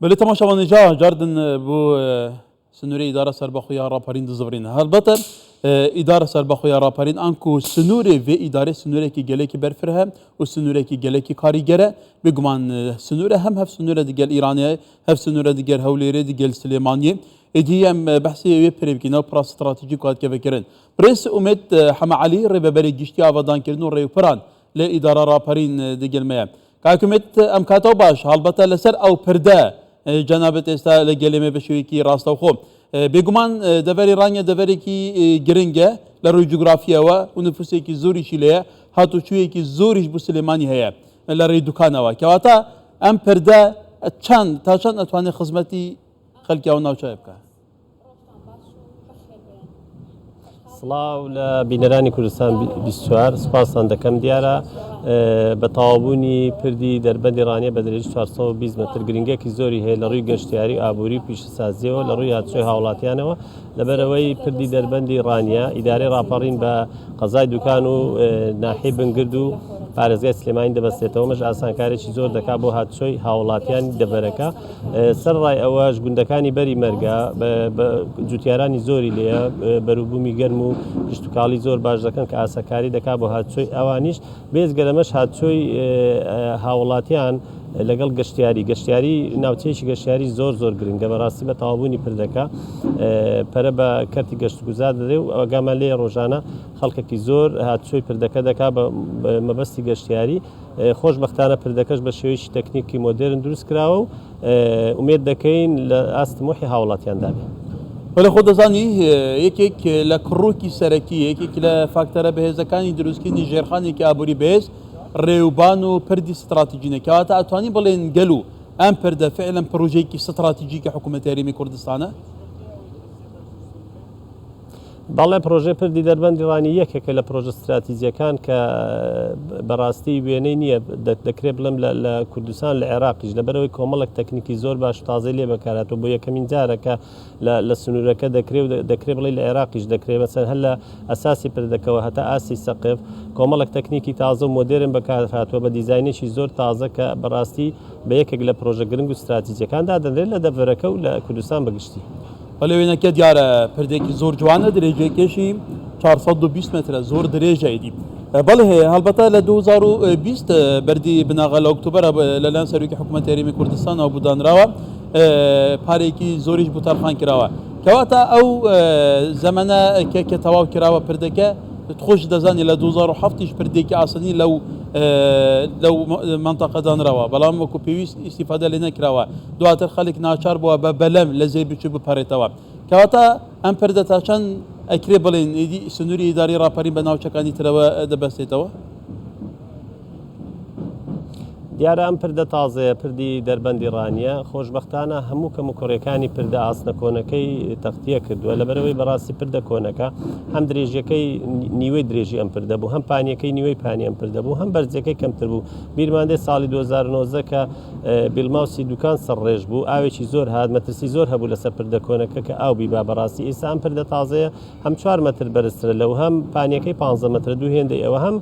بله تماشاوان جا جاردن بو سنوری اداره سربخویا راپرین دزورین هالبته اداره سربخویا راپرین انکو سنوری و اداره سنوری کی گله کی برفره و سنوری کی گله کی کاریگره بگمان سنوری هم هف سنوری دیگر ایرانی هف سنوری دیگر هولیری دیگر سلیمانی ادیم بحثی وی پریبکینا پر استراتژی قاد که فکرن پرس امید حما علی رببری گشتی آوادان کردن و ریپران ل اداره راپرین دیگر میه کاکمت ام کاتو باش هالبته لسر او پرده جنابت استا لگلمه بشوی کی راستو خوب بگمان دفری رانیا دفری کی گرنگه لروی جغرافیا و نفوسی کی زوری شیله هاتو شوی کی زوریش بو سلیمانی هيا لروی دکانه و کواتا ام پرده چند تا چند اتوانه خدمتی خلقی او ناو چای بکه سڵاو لە بینەرانی کوردستان 24 سپاسان دەکەم دیارە بە تەواوبوونی پردی دەربەندی ڕانیە بە درێژی 420 متر گرنگێکی زۆری هەیە لە ڕووی گەشتیاری ئابووری و پیشەسازیەوە لە ڕووی هاتوچۆی هاوڵاتیانەوە لەبەرەوەی پردی دەربەندی ڕانیە ئیدارەی ڕاپەڕین بە قەزای دوکان و ناحیەی بنگرد و پارێزگای سلێمانی دەبەستێتەوە مەش ئاسانکارێکی زۆر دەکات بۆ هاتوچۆی هاوڵاتیانی دەبەرەکە سەرڕای ئەوەش گوندەکانی بەری مەرگە جوتیارانی زۆری لێیە بەروبوومی گەرم و پشتتوکاڵی زۆر باش دەکەن کە ئاسەکاری دەکات بۆ هاتوچۆی ئەوانیش بێزگەرەمەش هاتوچۆی هاوڵاتیان لەگەڵ گەشتیاری ناوچەیەکی گەشتیاری زۆر گرنگە بەڕاستی بە تەواوبوونی پردەکە پەرە بە کەرتی گەشتگوزار دەدێ و ئەوەگەمە لێ ڕۆژانە خەڵکێکی زۆر هاتوچۆی پردەکە دەکات بە مەبەستی گەشتیاری خۆشبەختانە پردەکەش بە شێوەیەکی تەکنیکی مۆدرن دروست کراوە و ئومێد دەکەین لە ئاستمۆحی هاوڵاتیاندا بێ ولی خود دزانی یەکێک لە کڕووکی سەرەکی یەکێک لە فاکتەرە بەهێزەکانی دروستکردنی ژێرخانێکی ئابووری بەهێز ڕێوبان و پردی استراتیژینە کەواتە ئەتوانی بڵێن گەل و ئەم پردە فعلا پرۆژەیەکی استراتیژیکە حکوومەتی هەرێمی کوردستانە بەڵێ پرۆژه پردی دەربەندی ڕانی یەکێکە لە پرۆژە استراتیزیەکان کە بەڕاستی وێنەی نییە دەکرێت بڵم لە کوردستان لە عێراقیش لەبەرەوەی کۆمەڵک تەکنیکی زۆر باش تازەی لێ بەکارێتەوە بۆ یەکەمین جارەکە لە سنوورەکە دەکرێت بڵێ لە عێراقیش دەکرێت مەسەن هەر لە ئەساسی پردەکەەوە هەتا ئاسی سەقف کۆمەڵک تەکنیکی تازە و مۆدرن بەکارهاتووە بە دیزاینێکی زۆر تازە کە بەڕاستی بە یەکێک لە پرۆژە گرنگ و استراتیزیەکاندا دەدرێت لە دەڤەرەکە و لە کوردستان بەگشتی ولی وینەکە دیارە پردێکی زۆر جوانە درێژەیەکێشی 420 مترە زۆر درێژە دی بەڵێ هەڵبەتە لە 2020 بەردی بناغە لە ئۆکتۆبەر لەلایەن سەرۆکی حکوومەتی هەرێمی کوردستانەوە بودانراوە پارێکی زۆریش بۆ تەرخان کراوە کەواتە ئەو زەمەنە کە تەواو کراوە پردەکە خۆش دەزانی لە 2007 پردێکی ئاسانی لەو منتەقە دانراوە بەڵام وەکو پێویست ئیسیفادە لێ نەکراوە دواتر خەڵک ناچار بووە بە بەلەم لە زێ بچوو بپەڕێتەوە کەواتە ئەم پردە تا چەند ئەکرێ بڵێن سنووری ئیداری ڕاپەڕین بە ناوچەکانی ترەوە دەبەستێتەوە دیارە ئەم پردە تازەیە پردی دەربەندی ڕانیە خۆشبەختانە هەموو کەم و کوڕەکانی پردە ئاسنە کۆنەکەی تەختیە کردووە لەبەرەوەی بەڕاستی پردە کۆنەکە هەم درێژیەکەی نیوەی درێژی ئەم پردە بوو هەم پانیەکەی نیوەی پانی ئەم پردە بوو هەم بەرزەکەی کەمتر بوو بیرماندەی ساڵی 2009 کە بیلماوسی دوکان سەرڕێژ بوو ئاوێکی زۆر هات مەترسی زۆر هەبوو لەسەر پردە کۆنەکە کە ئاو بیبا بەڕاستی ئێستا ئەم پردە تازەیە هەم 4 متر بەرزترە لەو هەم پانیەکەی 15 متر دوو هێندەی ئەوە هەم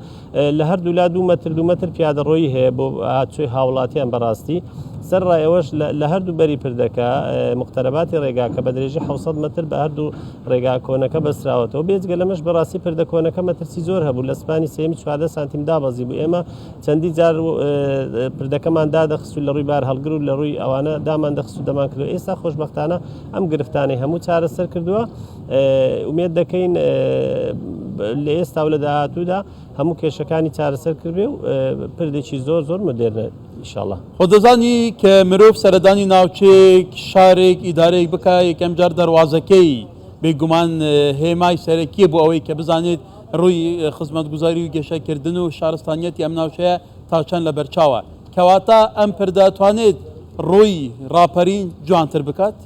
لە هەردوو لا 2 متر پیادەڕۆیی هەیە بۆ هاتوچۆی هاوڵاتیان بەڕاستی سەرڕای ئەوەش لە هەردوو بەری پردەکە مختەرەباتی ڕێگاکە بە درێژی 600 متر بە هەردوو ڕێگا کۆنەکە بەستراوەتەوە بێجگە لەمەش بەڕاستی پردە کۆنەکە مەترسی زۆر هەبوو لە سپانی سێمی 14 سانتیم دابەزی بوو ئێمە چەندی جار پردەکەمان دادەخست و لە ڕووی بار هەڵگر و لە ڕووی ئەوانە دامان دەخست و دەمان کردو ئێستا خۆشبەختانە ئەم گرفتانەی هەموو چارەسەر کردووە ئومێد دەکەین لە ئێستا و لە داهاتوودا هەموو کێشەکانی چارەسەر کردێ و پردێکی زۆر مدێرنە ئینشاءڵڵا خۆ دەزانی کە مرۆڤ سەردانی ناوچێک شارێک ئیدارەیەک بکە یەکەم جار دەواازەکەی بێگومان هێمای سەرەکیە بۆ ئەوەی کە بزانێت ڕووی خزمەتگوزاری و گەشەکردن و شارستانیەتی ئەم ناوچەیە تا چەند لە بەرچاوە کەواتە ئەم پردە توانێت ڕووی ڕاپەڕین جوانتر بکات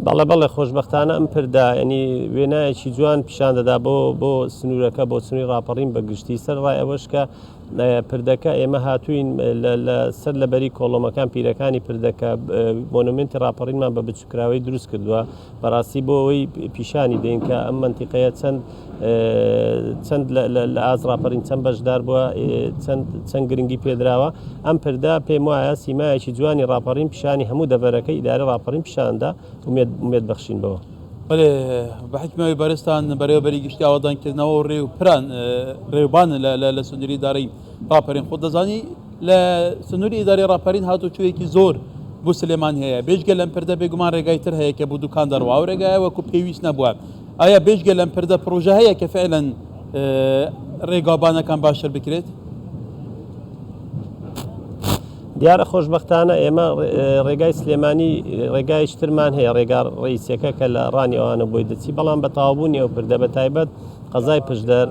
بەڵێ خۆشبەختانە ئەم پردا ینی وێنایەکی جوان پیشان دەدا بۆ سنوورەکە بۆ سنووری ڕاپەڕین بەگشتی سەرڕای ئەوەش کە پردەکە ئێمە هاتوین سەر لەبەری کۆڵۆمەکان پیرەکانی پردەکە مۆنومنتی ڕاپەڕینمان بە بچووکراوەی دروست کردووە بەڕاستی بۆ ئەوەی پیشانی دێن کە ئەم منتیقەیە چەند لە ئاز ڕاپەڕین چەند بەشدار بووە چەند گرنگی پێدراوە ئەم پردا پێم وایە سیمایەکی جوانی ڕاپەڕین پیشانی هەموو دەڤەرەکەی ئیدارە ڕاپەڕین پیشاندا ومێد بەخشین بەوە. بەێ بە حکمەوەی بەرزستان بەرەوبەری گشتی ئاوادانکردنەوە و ڕێ و پران ڕێوبان لە سنووری ئیدارەی ڕاپەڕین خۆ دەزانی لە سنووری ئیداری ڕاپەڕین هاتوچوویەکی زۆر بۆ سلێمان هەیە بێژگە لەم پردە بێگومان ڕێگای تر هەیە کە بۆ دوکان دەڕوا و ڕێگایە وەکو پێویست نەبووە ئایا بێژگە لەم پردە پرۆژە هەیە کە فعلەن ڕێگابانەکان باشتر بکرێت؟ دیارە خۆشبەختانە ئێمە ڕێگای سلێمانی ڕێگایش ترمان هەیە ڕێگا ڕئیسیەکە کە لە ڕانی ئەوانە بۆی دەچی بەڵام بە تاوابوونی ئەو پردە بە تایبەت قەزای پشدەر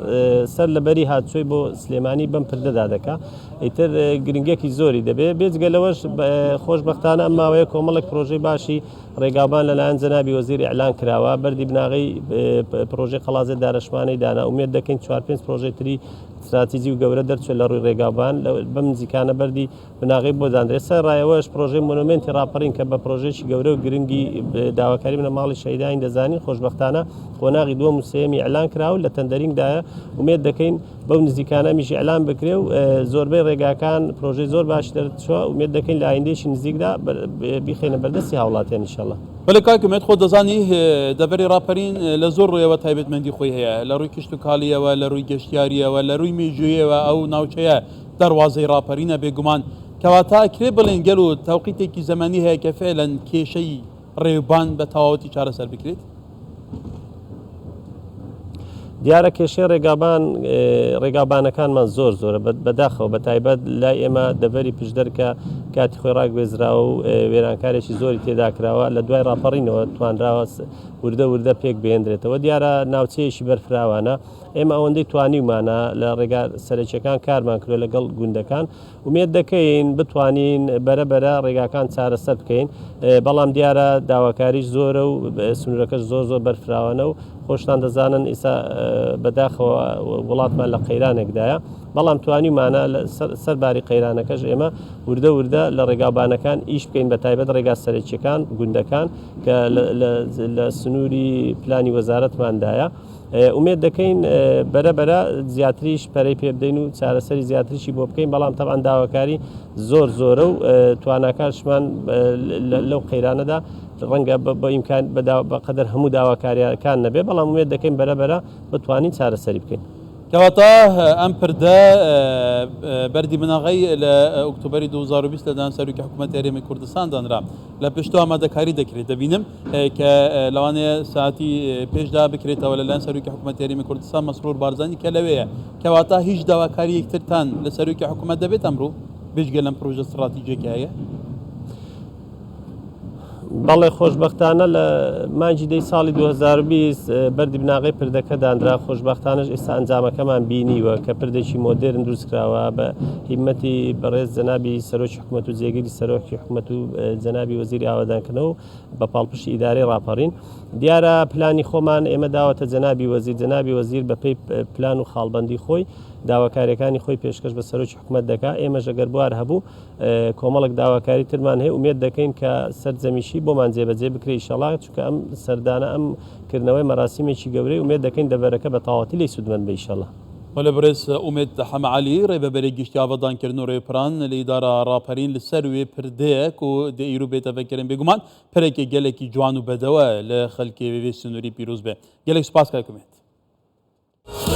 سەر لەبەری هاتچۆی بۆ سلێمانی بەم پردەدا دەکا ئیتر گرنگێکی زۆری دەبێت بێجگە لەوەش خۆشبەختانە ئەم ماوەیە کۆمەڵێک پرۆژەی باشی ڕێگابان لەلایەن جەنابی وەزیری ئەعلان کراوە بەردی بناغی پرۆژەی قەڵازێ دارەشمانەی دانا ئومێد دەکەین 4-5 پرۆژەی تری استراتیجی و گەورە دەرچێت لە ڕووی ڕێگابان بەم نزیکانە بەردی بناغی بۆ دانرێت سەر ڕایەوەش پرۆژەی مۆنومنتی ڕاپەڕین کە بە پرۆژێکی گەورە و گرنگی داواکاری منە ماڵی شەیداین دەزانین خۆشبەختانە قۆناغی دووەم و سێمی ئەعلان کراوە لە تەندەرینگدایە ومێد دەکەین بەو نزیکانە میشی ئەعلان بکرێ و زۆربەی ڕێگاکان پرۆژەی زۆر باش دەرچووە ومێد دەکەین لە ئایندەیەکی نزیکدا بیخێنە بەردەستی هاوڵاتیان ئینشەڵڵا. بەڵێ کاکمێت خۆ دەزانی دەبەری ڕاپەڕین لە زۆر ڕوویەوە تایبەتمەندی خۆی هەیە لە ڕووی کشت و کاڵیەوە لە ڕووی گەشتیاریەوە لە ڕووی مێژوویەوە ئەو ناوچەیە دەواازەی ڕاپەڕینە بێگومان کەواتە ئەکرێ بڵێن گەل و تەوقیتێکی زەمانی هەیە کە فعلەن کێشەی ڕێوبان بە تەواوەتی چارەسەر بکرێت. دیارە کێشەی ڕێگابانەکانمان زۆر زۆرە بەداخەوە بە تایبەت لای ئێمە دەبەری پشدەرکە کاتی خۆی ڕاگوێزراوە و وێرانکارێکی زۆری تێدا کراوە لە دوای ڕاپەڕینەوە توانراوە وردە پێک بێندرێتەوە دیارە ناوچەیەکی بەرفراوانە ئێمە ئەوەندەی توانیمانە لە ڕێگا سەرچەکان کارمان کرۆ لەگەڵ گوندەکان ومێد دەکەین بتوانین بەرەبەرە ڕێگاکان چارەسەر بکەین بەڵام دیارە داواکاریش زۆرە و سنوورەکەش زۆر بەرفراوانە و خۆشتان دەزانن ئێستا بەداخەوە وڵاتمان لە قەیرانێکدایە بەڵام توانیمانە سەرباری قەیرانەکەش ئێمە وردە لە ڕێگابانەکان ئیش بکەین بە تایبەت ڕێگا سەرچیەکان گوندەکان کە لە سنووری پلانی وەزارەتماندایە ومێد دەکەین بەرەبەرە زیاتریش پەرەی پێ بدەین و چارەسەری زیاتریشی بۆ بکەین بەڵام تەبعاً داواکاری زۆرە و تواناکارشمان لەو قەیرانەدا ڕەنگە بە ئیمکان بەقەدەر هەموو داواکاریەکان نەبێ بەڵام ومێد دەکەین بەرەبەرە بتوانین چارەسەری بکەین. کەواتە ئەم پردە بەردی بناغی لە ئۆکتۆبەری 2020 لە دانسەرروکی حکوومەتی هەرێمی کوردستان دانرا لە پشتۆ ئامادەکاری دەکرێت دەبینم کە لەوانەیە ساعتی پێشدا بکرێتەوە لەلایەن سەرروکی حکوومەتی هەرێمی کوردستان مەسرور بارزانانی کە لەوەیە کەواتە هیچ داواکاری یەکترتان لە سەرروکی حکوومەت دەبێت ئەمڕۆ بێژگە لەم پرۆژە استراتیجیەکە هەیە. بەڵێ خۆشبەختانە لە مانجی دەی ساڵی 2020 بەردی بناغی پردەکە دانرا خۆشبەختانەش ئێستا ئەنجامەکەمان بینیوە کە پردێکی مۆدرن دروستکراوە بە هیمەتی بەڕێز جەنابی سەرۆکی حکوومەت و جێگیری سەرۆکی حکوومەت و جەنابی وەزیری ئاوادانکردنەوە بە پاڵپشتی ئیدارەی ڕاپەڕین دیارە پلانی خۆمان ئێمە داوەتە جەنابی وەزیر بە پێی پلان و خاڵبەندی خۆی داواکاریەکانی خۆی پێشکەش بە سەرۆکی حکوومەت دەکا ئێمەش ئەگەر بوار هەبوو کۆمەڵک داواکاری ترمان هەیە ومێد دەکەین کە سەرجەمیشی بۆمان جێبەجێ بکرێ ئینشەڵڵا چونکە ئەم سەردانە ئەم کردنەوەی مەراسیمێکی گەورەی ومێد دەکەین دەبەرەکە بە تەواوەتی لێی سودمەند بێ ئینشەڵڵا. وەلە بەڕێز ئومێد حەمەعالی ڕێبەبەری گشتی ئاوادانکردن و ڕێپران لە ئیدارە ڕاپەڕین لەسەر وێ پردەیەک و دەئیر و بێتە بەکەرێن بێگومان پرێکی گەلێکی جوان و بەدەوە لە خەڵکی وێ سنووری پیرۆز بێ گەلێک سوپاس کاکمێت.